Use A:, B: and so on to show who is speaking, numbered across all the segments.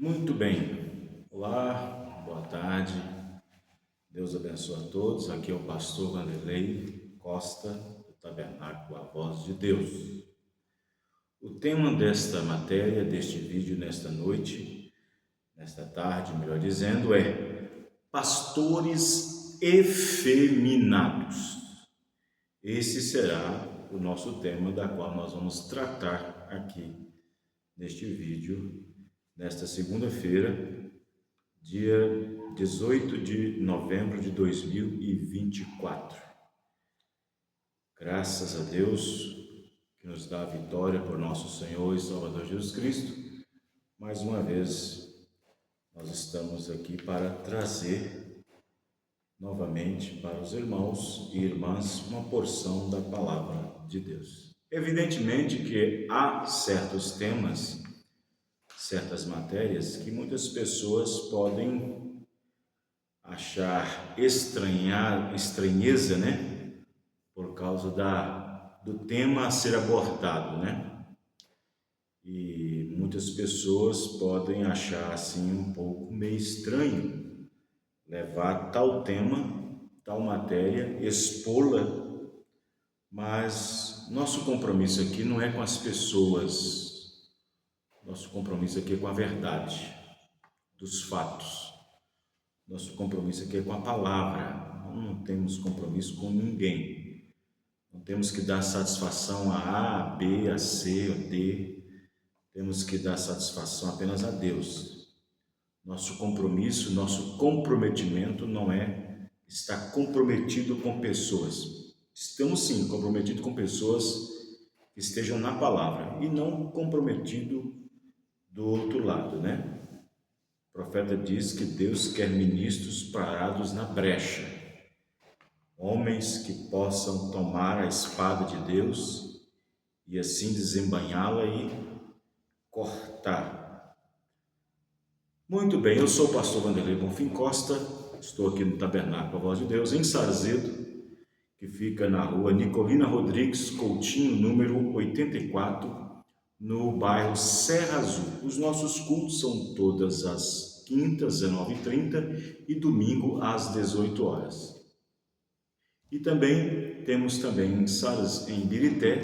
A: Muito bem. Olá, boa tarde. Deus abençoe a todos. Aqui é o pastor Vanderlei Costa, do Tabernáculo A Voz de Deus. O tema desta matéria, deste vídeo nesta noite, nesta tarde, melhor dizendo, é pastores efeminados. Esse será o nosso tema da qual nós vamos tratar aqui neste vídeo, nesta segunda-feira, dia 18 de novembro de 2024. Graças a Deus que nos dá a vitória por nosso Senhor e Salvador Jesus Cristo. Mais uma vez, nós estamos aqui para trazer novamente para os irmãos e irmãs uma porção da palavra de Deus. Evidentemente que há certos temas, certas matérias que muitas pessoas podem achar estranheza, né? Por causa do tema a ser abordado, né? E muitas pessoas podem achar assim um pouco meio estranho levar tal tema, tal matéria, expô-la, mas nosso compromisso aqui não é com as pessoas, nosso compromisso aqui é com a verdade dos fatos. Nosso compromisso aqui é com a palavra. Não temos compromisso com ninguém. Não temos que dar satisfação a A, a B, a C, a D. Temos que dar satisfação apenas a Deus. Nosso compromisso, nosso comprometimento não é estar comprometido com pessoas. Estamos sim comprometidos com pessoas que estejam na palavra e não comprometido do outro lado, né? O profeta diz que Deus quer ministros parados na brecha, homens que possam tomar a espada de Deus e assim desembainhá-la e cortar. Muito bem, eu sou o pastor Vanderlei Bonfim Costa, estou aqui no Tabernáculo A Voz de Deus, em Sarzedo, que fica na rua Nicolina Rodrigues Coutinho, número 84, no bairro Serra Azul. Os nossos cultos são todas as quintas, 19h30 e domingo às 18 horas. E também temos em Birité,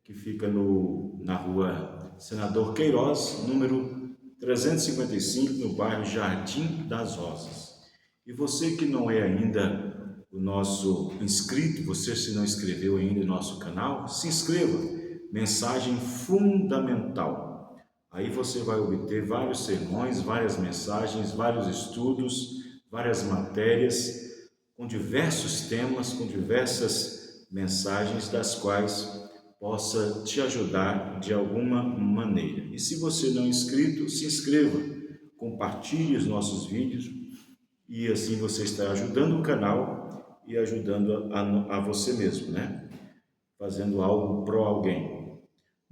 A: que fica na rua Senador Queiroz, número 355, no bairro Jardim das Rosas. E você que não é ainda o nosso inscrito, você se não inscreveu ainda no nosso canal, se inscreva. Mensagem fundamental. Aí você vai obter vários sermões, várias mensagens, vários estudos, várias matérias, com diversos temas, com diversas mensagens, das quais possa te ajudar de alguma maneira. E se você não é inscrito, se inscreva, compartilhe os nossos vídeos e assim você está ajudando o canal e ajudando a você mesmo, né? Fazendo algo para alguém.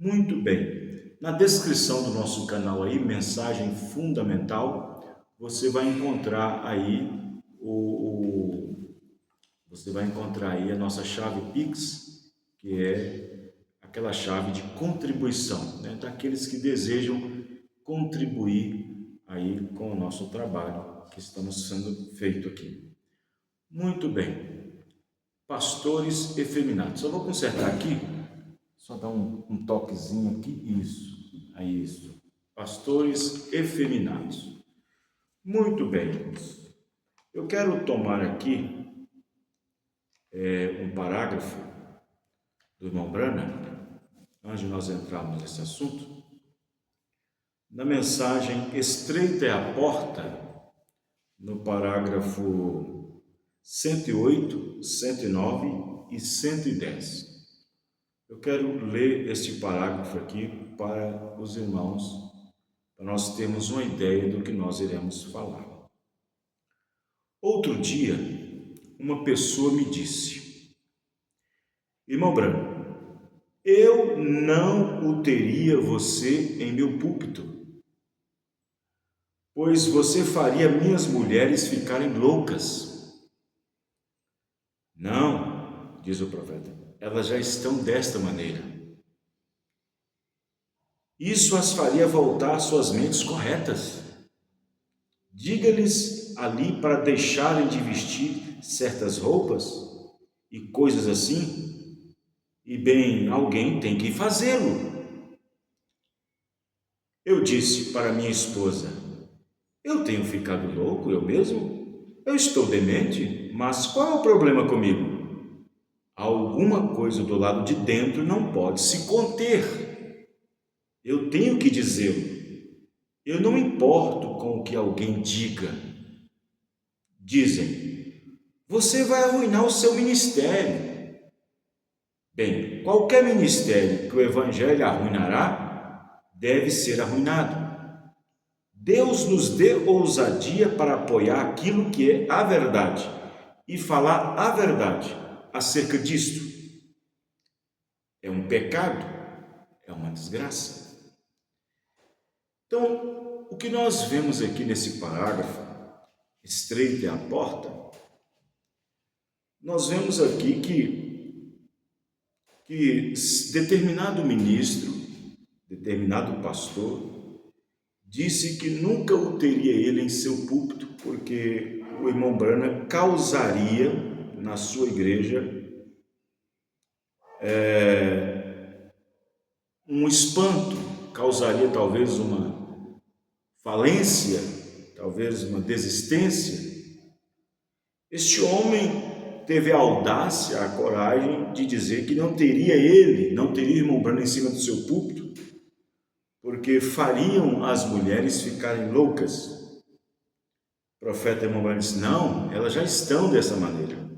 A: Muito bem, na descrição do nosso canal aí, mensagem fundamental, você vai encontrar aí a nossa chave Pix, que é aquela chave de contribuição, né, daqueles que desejam contribuir aí com o nosso trabalho que estamos sendo feito aqui. Muito bem, pastores efeminados. Só vou consertar aqui. Só dar um toquezinho aqui, isso. Pastores efeminados. Muito bem. Eu quero tomar aqui um parágrafo do irmão Branham, antes de nós entrarmos nesse assunto. Na mensagem Estreita é a Porta, no parágrafo 108, 109 e 110. Eu quero ler este parágrafo aqui para os irmãos, para nós termos uma ideia do que nós iremos falar. Outro dia, uma pessoa me disse: Irmão Branham, eu não o teria você em meu púlpito, pois você faria minhas mulheres ficarem loucas. Não, diz o profeta, elas já estão desta maneira. Isso as faria voltar às suas mentes corretas. Diga-lhes ali para deixarem de vestir certas roupas e coisas assim, e bem, alguém tem que fazê-lo. Eu disse para minha esposa: eu tenho ficado louco, eu mesmo? Eu estou demente, mas qual é o problema comigo? Alguma coisa do lado de dentro não pode se conter. Eu tenho que dizê-lo. Eu não importo com o que alguém diga. Dizem: você vai arruinar o seu ministério. Bem, qualquer ministério que o Evangelho arruinará, deve ser arruinado. Deus nos dê ousadia para apoiar aquilo que é a verdade e falar a verdade acerca disto. É um pecado, é uma desgraça. Então, o que nós vemos aqui nesse parágrafo, estreita é a porta, nós vemos aqui que determinado ministro, determinado pastor, disse que nunca o teria ele em seu púlpito, porque o irmão Branham causaria na sua igreja um espanto, causaria talvez uma falência, talvez uma desistência. Este homem teve a audácia, a coragem de dizer que não teria o irmão Branham em cima do seu púlpito, porque fariam as mulheres ficarem loucas. O profeta irmão Branham disse: não, elas já estão dessa maneira.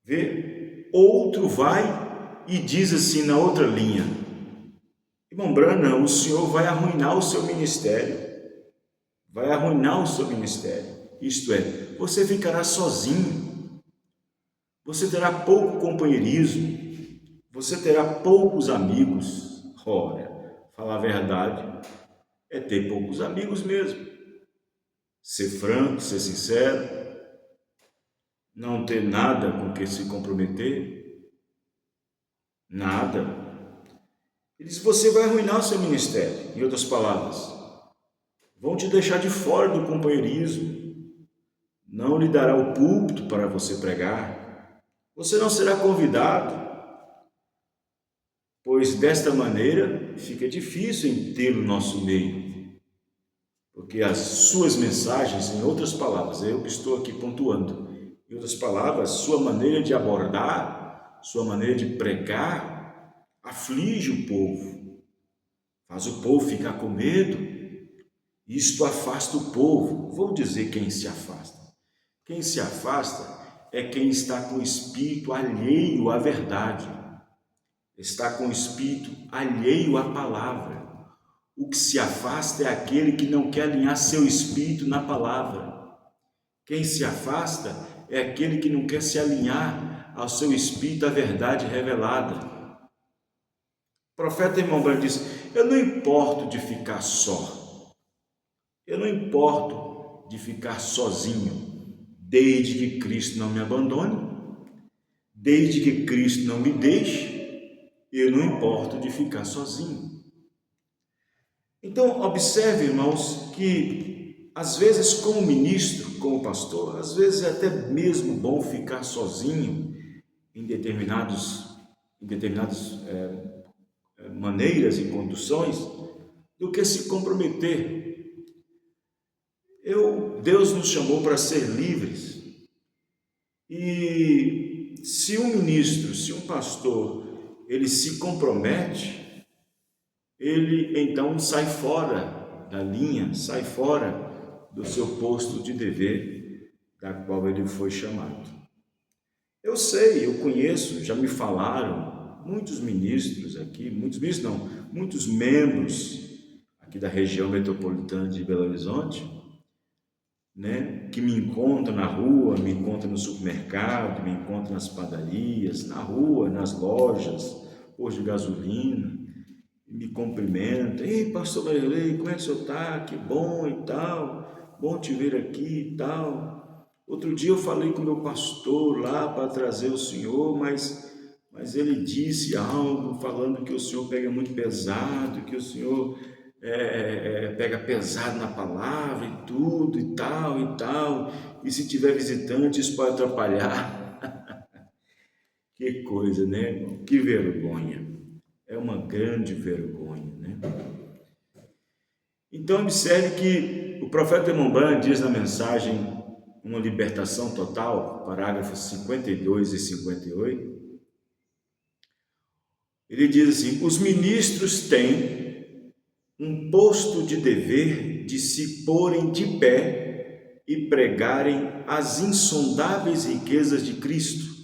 A: Vê, outro vai e diz assim na outra linha: irmão Branham, o senhor vai arruinar o seu ministério. Vai arruinar o seu ministério. Isto é, você ficará sozinho. Você terá pouco companheirismo. Você terá poucos amigos. Ora, falar a verdade é ter poucos amigos mesmo. Ser franco, ser sincero, não ter nada com que se comprometer, nada. Ele diz: você vai arruinar o seu ministério. Em outras palavras, vão te deixar de fora do companheirismo, não lhe dará o púlpito para você pregar, você não será convidado, pois desta maneira fica difícil em tê-lo no nosso meio, porque as suas mensagens, em outras palavras, eu que estou aqui pontuando, em outras palavras, sua maneira de abordar, sua maneira de pregar, aflige o povo, faz o povo ficar com medo. Isto afasta o povo. Vou dizer quem se afasta. Quem se afasta é quem está com o espírito alheio à verdade, está com o espírito alheio à palavra. O que se afasta é aquele que não quer alinhar seu espírito na palavra. Quem se afasta é aquele que não quer se alinhar ao seu espírito à verdade revelada. O profeta irmão Branham diz: eu não importo de ficar só, eu não importo de ficar sozinho, desde que Cristo não me abandone, desde que Cristo não me deixe, eu não importo de ficar sozinho. Então, observe, irmãos, que às vezes como ministro, como pastor, às vezes é até mesmo bom ficar sozinho em determinadas maneiras e conduções, do que se comprometer. Deus nos chamou para ser livres. E se um ministro, se um pastor, ele se compromete, ele então sai fora da linha, sai fora do seu posto de dever, da qual ele foi chamado. Eu sei, eu conheço, já me falaram, muitos ministros aqui, muitos membros aqui da região metropolitana de Belo Horizonte, né, que me encontram na rua, me encontram no supermercado, me encontram nas padarias, na rua, nas lojas, posto de gasolina, me cumprimentam: ei, pastor Vanderlei, como é que o senhor está? Que bom e tal, bom te ver aqui e tal. Outro dia eu falei com o meu pastor lá para trazer o senhor, mas ele disse algo falando que o senhor pega muito pesado, que o senhor pega pesado na palavra e tudo e tal, e se tiver visitantes pode atrapalhar. Que coisa, né, irmão? Que vergonha. É uma grande vergonha, né? Então, observe que o profeta Emmanuel diz na mensagem Uma Libertação Total, parágrafos 52 e 58, ele diz assim: os ministros têm um posto de dever de se porem de pé e pregarem as insondáveis riquezas de Cristo,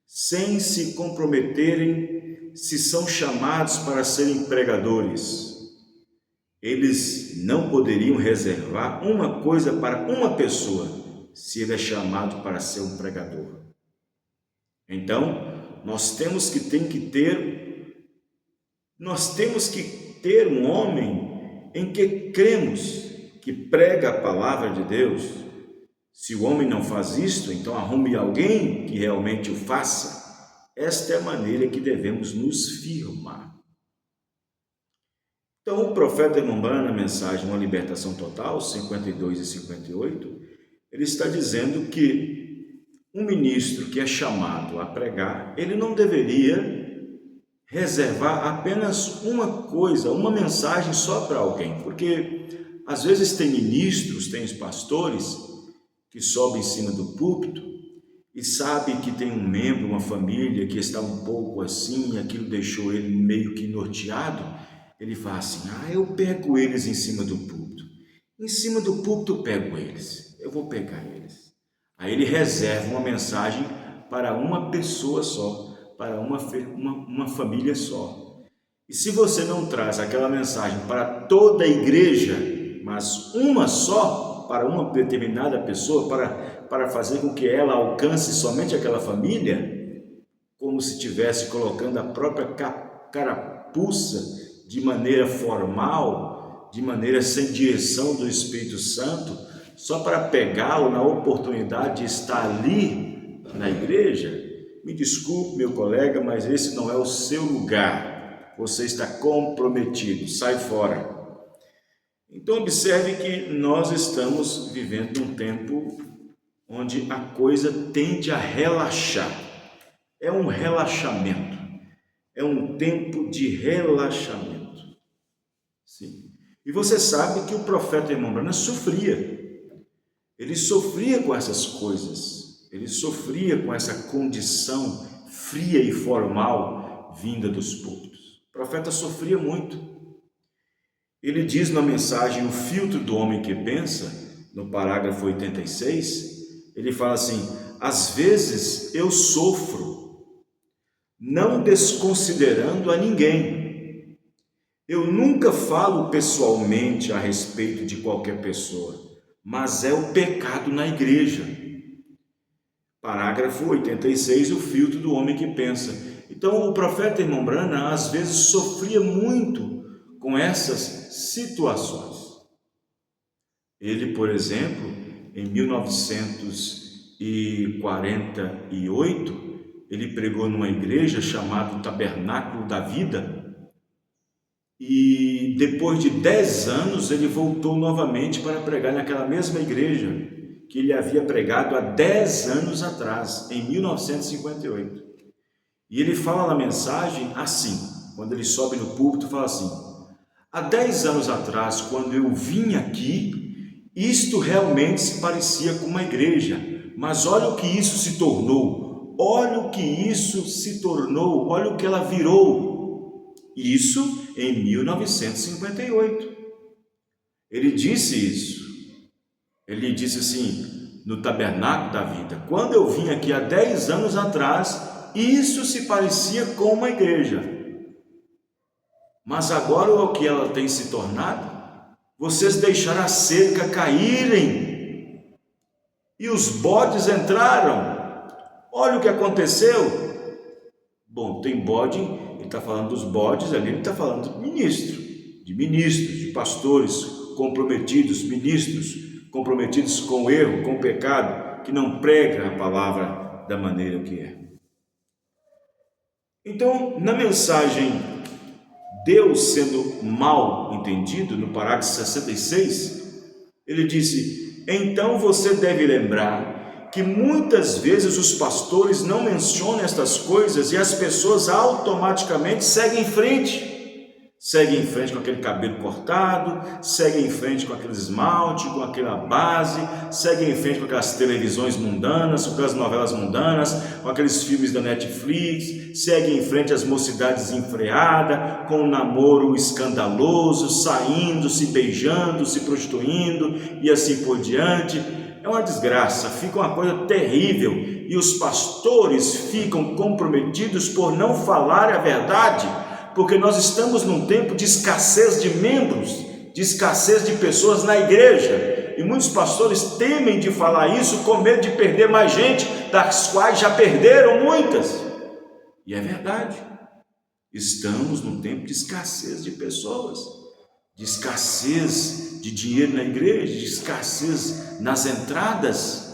A: sem se comprometerem se são chamados para serem pregadores. Eles não poderiam reservar uma coisa para uma pessoa, se ele é chamado para ser um pregador. Então, nós temos que ter um homem em que cremos, que prega a palavra de Deus. Se o homem não faz isto, então arrume alguém que realmente o faça. Esta é a maneira que devemos nos firmar. Então, o profeta Emmanuel, na mensagem Uma Libertação Total, 52 e 58, ele está dizendo que um ministro que é chamado a pregar, ele não deveria reservar apenas uma coisa, uma mensagem só para alguém, porque às vezes tem ministros, tem os pastores que sobem em cima do púlpito e sabe que tem um membro, uma família que está um pouco assim, e aquilo deixou ele meio que norteado. Ele fala assim: eu pego eles em cima do púlpito. Em cima do púlpito eu pego eles. Eu vou pegar eles. Aí ele reserva uma mensagem para uma pessoa só, para uma família só. E se você não traz aquela mensagem para toda a igreja, mas uma só, para uma determinada pessoa, para fazer com que ela alcance somente aquela família, como se estivesse colocando a própria carapuça de maneira formal, de maneira sem direção do Espírito Santo, só para pegá-lo na oportunidade de estar ali na igreja. Me desculpe, meu colega, mas esse não é o seu lugar. Você está comprometido, sai fora. Então observe que nós estamos vivendo um tempo onde a coisa tende a relaxar. É um relaxamento. É um tempo de relaxamento. Sim. E você sabe que o profeta Emmanuel sofria. Ele sofria com essas coisas. Ele sofria com essa condição fria e formal vinda dos púlpitos. O profeta sofria muito. Ele diz na mensagem O Filtro do Homem que Pensa, no parágrafo 86, ele fala assim: às vezes eu sofro, não desconsiderando a ninguém. Eu nunca falo pessoalmente a respeito de qualquer pessoa, mas é o pecado na igreja. Parágrafo 86, O Filtro do Homem que Pensa. Então, o profeta Emmanuel, às vezes, sofria muito com essas situações. Ele, por exemplo, em 1948, ele pregou numa igreja chamada Tabernáculo da Vida, e depois de 10 anos ele voltou novamente para pregar naquela mesma igreja que ele havia pregado há 10 anos atrás, em 1958. E ele fala na mensagem assim, quando ele sobe no púlpito, fala assim: há 10 anos atrás, quando eu vim aqui, isto realmente se parecia com uma igreja, mas olha o que isso se tornou, olha o que isso se tornou, olha o que ela virou. Isso em 1958. Ele disse isso. Ele disse assim, no Tabernáculo da Vida: quando eu vim aqui há 10 anos atrás, isso se parecia com uma igreja. Mas agora o que ela tem se tornado? Vocês deixaram a cerca caírem e os bodes entraram. Olha o que aconteceu. Bom, tem bode, ele está falando dos bodes, ali ele está falando de ministros, de pastores comprometidos, ministros comprometidos com o erro, com o pecado, que não pregam a palavra da maneira que é. Então, na mensagem Deus sendo mal entendido, no parágrafo 66, ele disse: então você deve lembrar que muitas vezes os pastores não mencionam estas coisas e as pessoas automaticamente seguem em frente. Segue em frente com aquele cabelo cortado, segue em frente com aquele esmalte, com aquela base, segue em frente com aquelas televisões mundanas, com aquelas novelas mundanas, com aqueles filmes da Netflix, segue em frente as mocidades desenfreadas, com um namoro escandaloso, saindo, se beijando, se prostituindo e assim por diante. É uma desgraça, fica uma coisa terrível e os pastores ficam comprometidos por não falar a verdade, porque nós estamos num tempo de escassez de membros, de escassez de pessoas na igreja, e muitos pastores temem de falar isso com medo de perder mais gente, das quais já perderam muitas. E é verdade, estamos num tempo de escassez de pessoas, de escassez de dinheiro na igreja, de escassez nas entradas.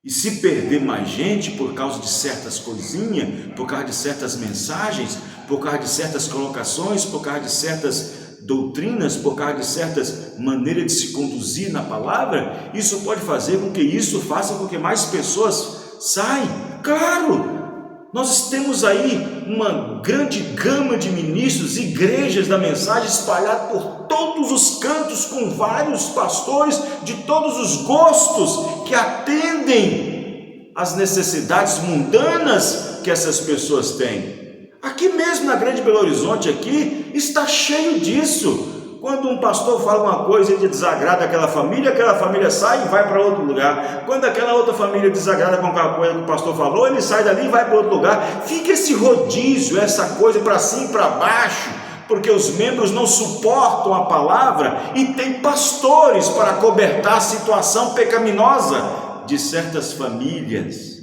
A: E se perder mais gente por causa de certas coisinhas, por causa de certas mensagens, por causa de certas colocações, por causa de certas doutrinas, por causa de certas maneiras de se conduzir na palavra, isso pode fazer com que isso faça com que mais pessoas saiam. Claro, nós temos aí uma grande gama de ministros, igrejas da mensagem espalhadas por todos os cantos, com vários pastores de todos os gostos que atendem às necessidades mundanas que essas pessoas têm. Aqui mesmo na Grande Belo Horizonte aqui está cheio disso. Quando um pastor fala uma coisa e desagrada aquela família sai e vai para outro lugar. Quando aquela outra família desagrada com aquela coisa que o pastor falou, ele sai dali e vai para outro lugar. Fica esse rodízio, essa coisa para cima e para baixo, porque os membros não suportam a palavra e tem pastores para cobertar a situação pecaminosa de certas famílias,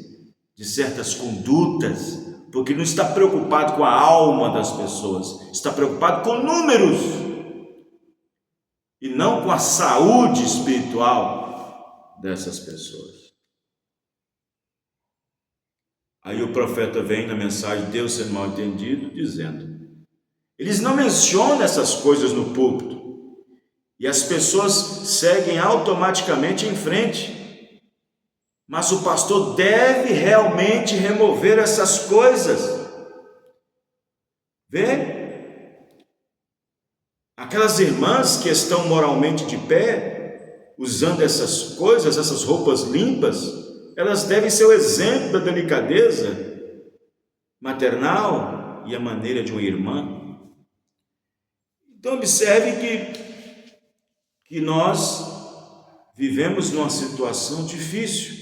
A: de certas condutas, porque não está preocupado com a alma das pessoas, está preocupado com números e não com a saúde espiritual dessas pessoas. Aí o profeta vem na mensagem de Deus sendo mal entendido, dizendo: eles não mencionam essas coisas no púlpito e as pessoas seguem automaticamente em frente, mas o pastor deve realmente remover essas coisas. Vê? Aquelas irmãs que estão moralmente de pé, usando essas coisas, essas roupas limpas, elas devem ser o exemplo da delicadeza maternal e a maneira de uma irmã. Então observe que nós vivemos numa situação difícil,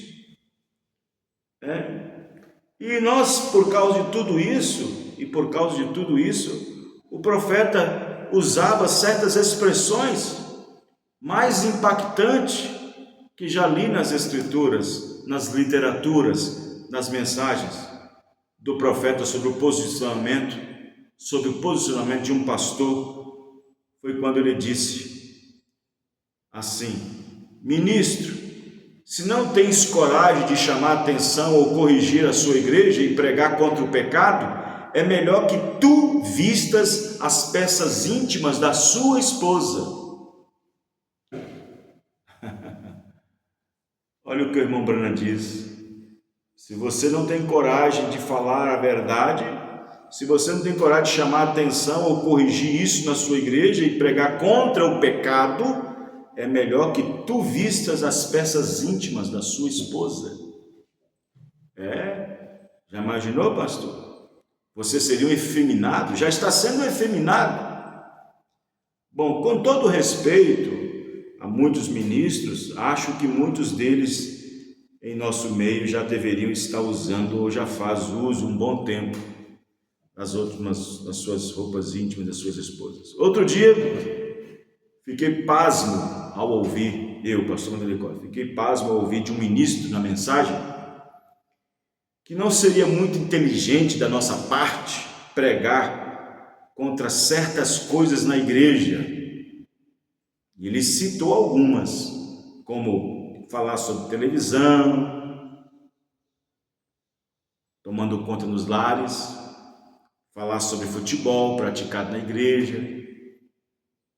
A: e nós, por causa de tudo isso, o profeta usava certas expressões mais impactantes que já li nas escrituras, nas literaturas, nas mensagens do profeta sobre o posicionamento de um pastor. Foi quando ele disse assim: ministro, se não tens coragem de chamar atenção ou corrigir a sua igreja e pregar contra o pecado, é melhor que tu vistas as peças íntimas da sua esposa. Olha o que o irmão Branham diz: se você não tem coragem de falar a verdade, se você não tem coragem de chamar atenção ou corrigir isso na sua igreja e pregar contra o pecado, é melhor que tu vistas as peças íntimas da sua esposa. Já imaginou, pastor? Você seria um efeminado? Já está sendo um efeminado. Bom, com todo respeito a muitos ministros, acho que muitos deles em nosso meio já deveriam estar usando ou já faz uso um bom tempo das suas roupas íntimas das suas esposas. Outro dia, fiquei pasmo ao ouvir, pastor Mandelicó, fiquei pasmo ao ouvir de um ministro na mensagem que não seria muito inteligente da nossa parte pregar contra certas coisas na igreja. E ele citou algumas, como falar sobre televisão, tomando conta nos lares, falar sobre futebol praticado na igreja,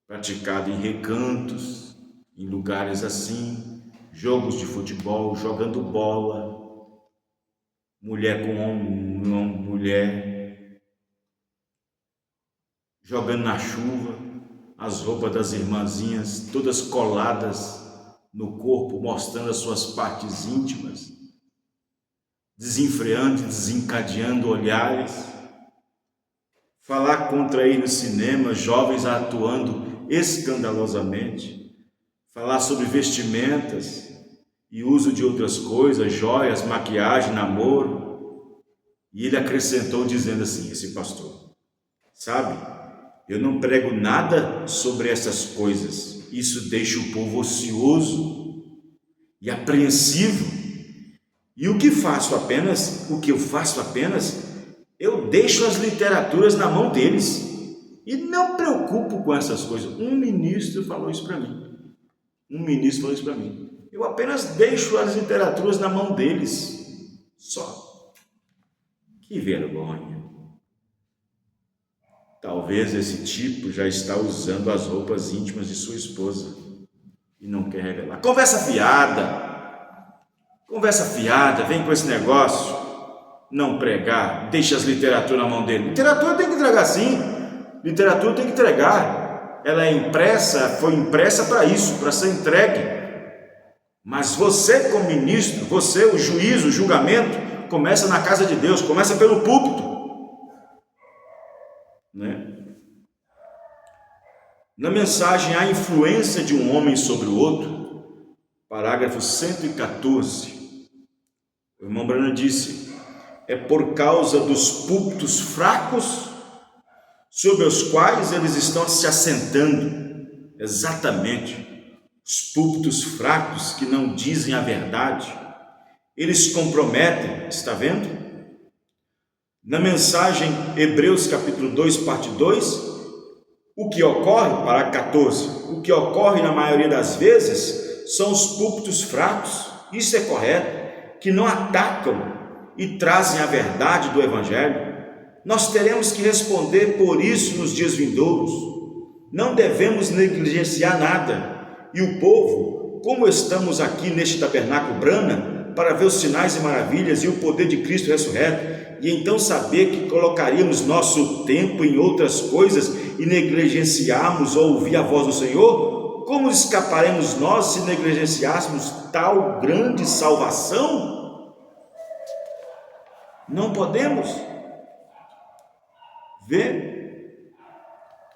A: praticado em recantos, em lugares assim, jogos de futebol, jogando bola, mulher com homem, mulher, jogando na chuva, as roupas das irmãzinhas todas coladas no corpo, mostrando as suas partes íntimas, desenfreando e desencadeando olhares. Falar contra ir no cinema, jovens atuando escandalosamente. Falar sobre vestimentas e uso de outras coisas, joias, maquiagem, namoro. E ele acrescentou dizendo assim, esse pastor, sabe, eu não prego nada sobre essas coisas, isso deixa o povo ocioso e apreensivo. E o que eu faço apenas, eu deixo as literaturas na mão deles e não preocupo com essas coisas. Um ministro falou isso para mim. Eu apenas deixo as literaturas na mão deles. Só. Que vergonha. Talvez esse tipo já está usando as roupas íntimas de sua esposa e não quer revelar. Conversa fiada, vem com esse negócio. Não pregar, deixa as literaturas na mão dele. Literatura tem que entregar sim. Literatura tem que entregar. Ela é impressa, foi impressa para isso, para ser entregue. Mas você como ministro, você, o juízo, o julgamento, começa na casa de Deus, começa pelo púlpito. Né? Na mensagem A Influência de um Homem sobre o Outro, parágrafo 114, o irmão Branham disse, é por causa dos púlpitos fracos sobre os quais eles estão se assentando. Exatamente, os púlpitos fracos que não dizem a verdade, eles comprometem, está vendo? Na mensagem Hebreus capítulo 2, parte 2, o que ocorre, parágrafo 14, o que ocorre na maioria das vezes são os púlpitos fracos, isso é correto, que não atacam e trazem a verdade do Evangelho. Nós teremos que responder por isso nos dias vindouros. Não devemos negligenciar nada. E o povo, como estamos aqui neste tabernáculo Brana, para ver os sinais e maravilhas e o poder de Cristo ressurreto, e então saber que colocaríamos nosso tempo em outras coisas e negligenciarmos ou ouvir a voz do Senhor, como escaparemos nós se negligenciássemos tal grande salvação? Não podemos. Vê?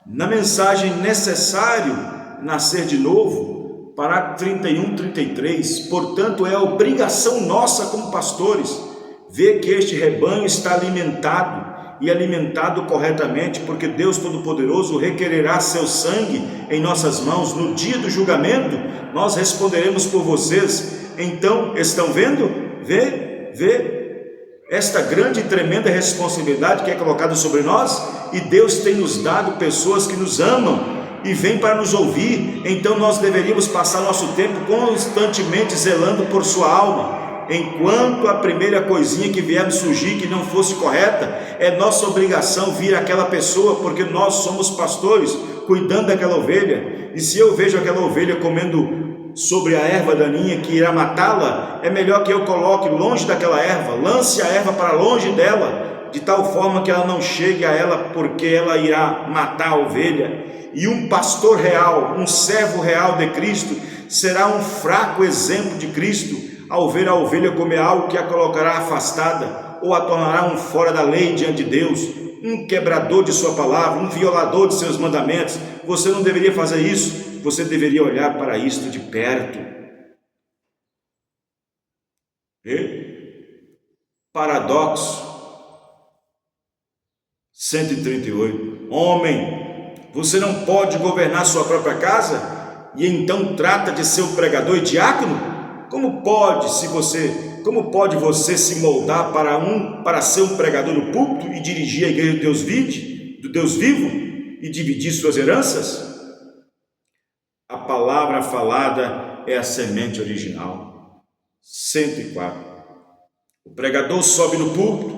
A: Na mensagem Necessário Nascer de Novo, parágrafo 31, 33, portanto é obrigação nossa como pastores, ver que este rebanho está alimentado e alimentado corretamente, porque Deus Todo-Poderoso requererá seu sangue em nossas mãos. No dia do julgamento, nós responderemos por vocês. Então, estão vendo? Vê esta grande e tremenda responsabilidade que é colocada sobre nós, e Deus tem nos dado pessoas que nos amam e vêm para nos ouvir. Então nós deveríamos passar nosso tempo constantemente zelando por sua alma. Enquanto a primeira coisinha que vier surgir que não fosse correta, é nossa obrigação vir àquela pessoa, porque nós somos pastores, cuidando daquela ovelha. E se eu vejo aquela ovelha comendo sobre a erva daninha que irá matá-la, é melhor que eu coloque longe daquela erva, lance a erva para longe dela, de tal forma que ela não chegue a ela, porque ela irá matar a ovelha. E um pastor real, um servo real de Cristo, será um fraco exemplo de Cristo, ao ver a ovelha comer algo que a colocará afastada, ou a tornará um fora da lei diante de Deus, um quebrador de sua palavra, um violador de seus mandamentos. Você não deveria fazer isso, você deveria olhar para isto de perto. Paradoxo 138. Homem, você não pode governar sua própria casa e então trata de ser um pregador e diácono? Como pode você se moldar para ser um pregador no púlpito e dirigir a igreja do Deus vivo e dividir suas heranças? A palavra falada é a semente original. 104. O pregador sobe no púlpito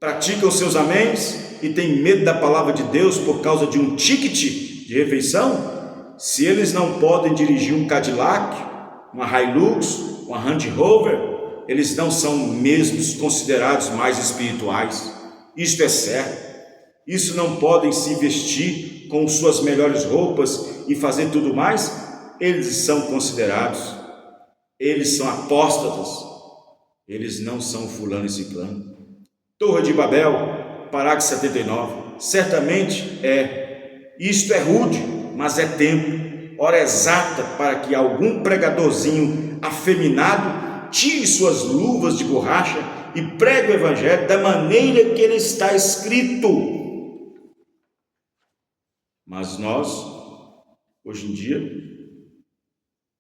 A: praticam seus améns e têm medo da palavra de Deus por causa de um ticket de refeição? Se eles não podem dirigir um Cadillac, uma Hilux, uma Range Rover, eles não são mesmos considerados mais espirituais. Isto é certo. Isso não podem se vestir com suas melhores roupas e fazer tudo mais? Eles são considerados. Eles são apóstatas. Eles não são fulano e ciclano. Torre de Babel, parágrafo 79. Certamente isto é rude, mas é tempo, hora exata para que algum pregadorzinho afeminado tire suas luvas de borracha e pregue o evangelho da maneira que ele está escrito. Mas nós, hoje em dia,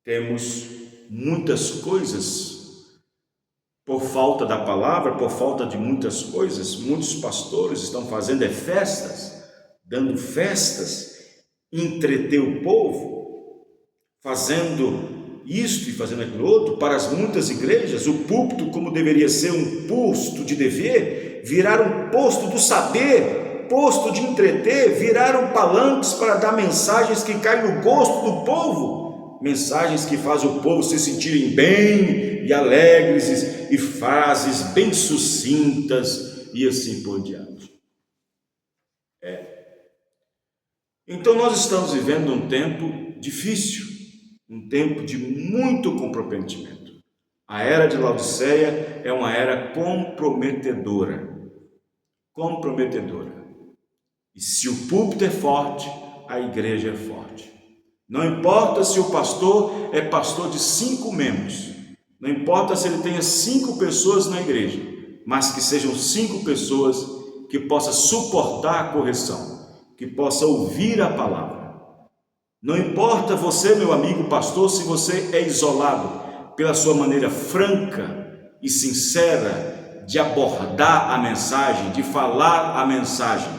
A: temos muitas coisas, por falta da palavra, por falta de muitas coisas. Muitos pastores estão fazendo festas, dando festas, entreter o povo, fazendo isto e fazendo aquilo outro. Para as muitas igrejas, o púlpito, como deveria ser um posto de dever, viraram um posto do saber, posto de entreter, viraram palanques para dar mensagens que caem no gosto do povo, mensagens que fazem o povo se sentirem bem e alegres, e frases bem sucintas e assim por diante. Então nós estamos vivendo um tempo difícil, um tempo de muito comprometimento. A era de Laodiceia é uma era comprometedora. E se o púlpito é forte, a igreja é forte. Não importa se o pastor é pastor de 5 membros, não importa se ele tenha 5 pessoas na igreja, mas que sejam 5 pessoas que possam suportar a correção, que possam ouvir a palavra. Não importa você, meu amigo pastor, se você é isolado pela sua maneira franca e sincera de abordar a mensagem, de falar a mensagem.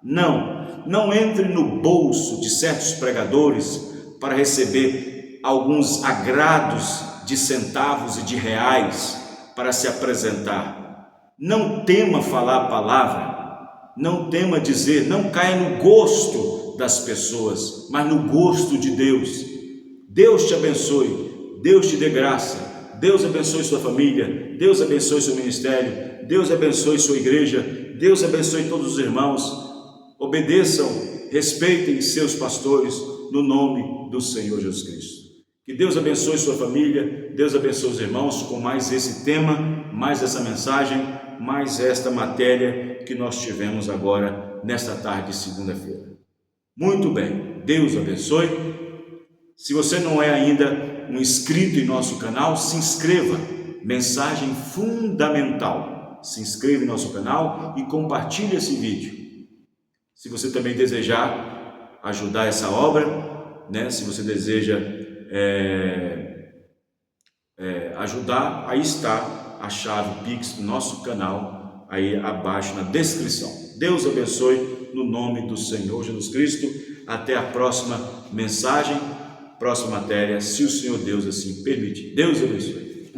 A: Não entre no bolso de certos pregadores para receber alguns agrados de centavos e de reais para se apresentar. Não tema falar a palavra, não tema dizer, não caia no gosto das pessoas, mas no gosto de Deus. Deus te abençoe, Deus te dê graça, Deus abençoe sua família, Deus abençoe seu ministério, Deus abençoe sua igreja, Deus abençoe todos os irmãos. Obedeçam, respeitem seus pastores no nome do Senhor Jesus Cristo. Que Deus abençoe sua família, Deus abençoe os irmãos com mais esse tema, mais essa mensagem, mais esta matéria que nós tivemos agora nesta tarde de segunda-feira. Muito bem, Deus abençoe. Se você não é ainda um inscrito em nosso canal, se inscreva. Mensagem fundamental. Se inscreva em nosso canal e compartilhe esse vídeo. Se você também desejar ajudar essa obra, se você deseja ajudar, aí está a chave Pix do nosso canal, aí abaixo na descrição. Deus abençoe no nome do Senhor Jesus Cristo. Até a próxima mensagem, próxima matéria, se o Senhor Deus assim permitir. Deus abençoe.